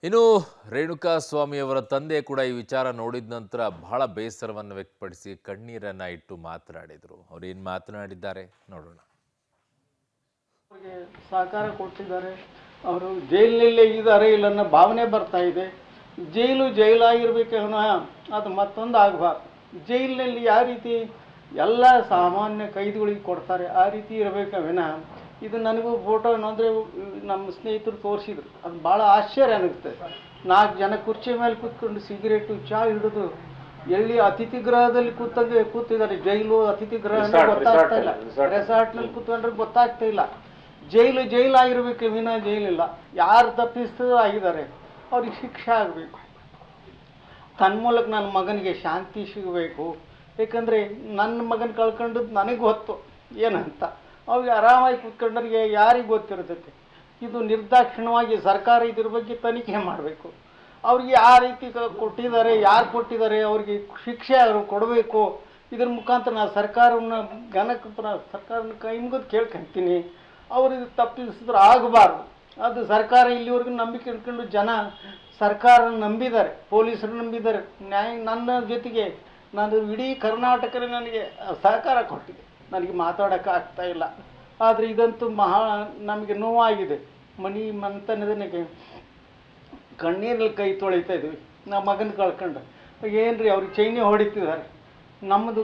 ಇನ್ನು ರೇಣುಕಾ ಸ್ವಾಮಿಯವರ ತಂದೆ ಕೂಡ ಈ ವಿಚಾರ ನೋಡಿದ ನಂತರ ಬಹಳ ಬೇಸರವನ್ನು ವ್ಯಕ್ತಪಡಿಸಿ ಕಣ್ಣೀರನ್ನ ಇಟ್ಟು ಮಾತನಾಡಿದರು. ಅವರು ಏನು ಮಾತನಾಡಿದ್ದಾರೆ ನೋಡೋಣ. ಅವರಿಗೆ ಸಹಕಾರ ಕೊಟ್ಟಿದ್ದಾರೆ. ಅವರು ಜೈಲಿನಲ್ಲೇ ಇದ್ದಾರೆ ಇಲ್ಲ ಅನ್ನೋ ಭಾವನೆ ಬರ್ತಾ ಇದೆ. ಜೈಲಾಗಿರ್ಬೇಕನ್ನೋ ಅದು ಮತ್ತೊಂದು ಆಗಬಾರ್ದು. ಜೈಲಿನಲ್ಲಿ ಯಾವ ರೀತಿ ಎಲ್ಲ ಸಾಮಾನ್ಯ ಕೈದಿಗಳಿಗೆ ಕೊಡ್ತಾರೆ ಆ ರೀತಿ ಇರಬೇಕು ವಿನಃ ಇದು ನನಗೂ ಫೋಟೋ ಏನಂದರೆ ನಮ್ಮ ಸ್ನೇಹಿತರು ತೋರಿಸಿದ್ರು. ಅದು ಭಾಳ ಆಶ್ಚರ್ಯ ಅನ್ನಿಸುತ್ತೆ. 4 ಜನ ಕುರ್ಚಿ ಮೇಲೆ ಕೂತ್ಕೊಂಡು ಸಿಗರೇಟು ಚಾ ಹಿಡಿದು ಎಲ್ಲಿ ಅತಿಥಿ ಗೃಹದಲ್ಲಿ ಕೂತಿದ್ದಾರೆ. ಜೈಲು ಅತಿಥಿ ಗೃಹ ಗೊತ್ತಾಗ್ತಾ ಇಲ್ಲ. ರೆಸಾರ್ಟ್ನಲ್ಲಿ ಕೂತ್ಕೊಂಡ್ರೆ ಗೊತ್ತಾಗ್ತಾ ಇಲ್ಲ. ಜೈಲಾಗಿರ್ಬೇಕು ವಿನಃ ಜೈಲಿಲ್ಲ. ಯಾರು ತಪ್ಪಿಸ್ತರೂ ಆಗಿದ್ದಾರೆ ಅವ್ರಿಗೆ ಶಿಕ್ಷೆ ಆಗಬೇಕು. ತನ್ಮೂಲಕ ನನ್ನ ಮಗನಿಗೆ ಶಾಂತಿ ಸಿಗಬೇಕು. ಏಕೆಂದರೆ ನನ್ನ ಮಗನ ಕಳ್ಕೊಂಡದ್ದು ನನಗೆ ಗೊತ್ತು ಏನಂತ. ಅವ್ರಿಗೆ ಆರಾಮಾಗಿ ಕೂತ್ಕೊಂಡ್ರಿಗೆ ಯಾರಿಗೆ ಗೊತ್ತಿರ್ತೈತೆ. ಇದು ನಿರ್ದಾಕ್ಷಿಣ್ಯವಾಗಿ ಸರ್ಕಾರ ಇದ್ರ ಬಗ್ಗೆ ತನಿಖೆ ಮಾಡಬೇಕು. ಅವ್ರಿಗೆ ಯಾವ ರೀತಿ ಕೊಟ್ಟಿದ್ದಾರೆ, ಯಾರು ಕೊಟ್ಟಿದ್ದಾರೆ, ಅವ್ರಿಗೆ ಶಿಕ್ಷೆ ಅವರು ಕೊಡಬೇಕು. ಇದ್ರ ಮುಖಾಂತರ ನಾನು ಸರ್ಕಾರವನ್ನು ಸರ್ಕಾರನ ಕೈ ಮುಗಿದು ಕೇಳ್ಕೊಂತೀನಿ. ಅವ್ರಿಗೆ ತಪ್ಪಿಸಿದ್ರೆ ಆಗಬಾರ್ದು. ಅದು ಸರ್ಕಾರ ಇಲ್ಲಿವರೆಗೂ ನಂಬಿಕೆ ಇಟ್ಕೊಂಡು ಜನ ಸರ್ಕಾರ ನಂಬಿದ್ದಾರೆ, ಪೊಲೀಸರು ನಂಬಿದ್ದಾರೆ. ನನ್ನ ಜೊತೆಗೆ ನಾನು ಇಡೀ ಕರ್ನಾಟಕದಲ್ಲಿ ನನಗೆ ಸಹಕಾರ ಕೊಟ್ಟಿದೆ. ನನಗೆ ಮಾತಾಡೋಕ್ಕೆ ಆಗ್ತಾ ಇಲ್ಲ. ಆದರೆ ಇದಂತೂ ನಮಗೆ ನೋವಾಗಿದೆ. ನನಗೆ ಕಣ್ಣೀರಲ್ಲಿ ಕೈ ತೊಳಿತಾ ಇದ್ವಿ. ನಮ್ಮ ಮಗನ ಕಳ್ಕೊಂಡು ಏನ್ರಿ ಅವ್ರಿಗೆ ಚೈನಿ ಹೊಡಿತಿದ್ದಾರೆ. ನಮ್ಮದು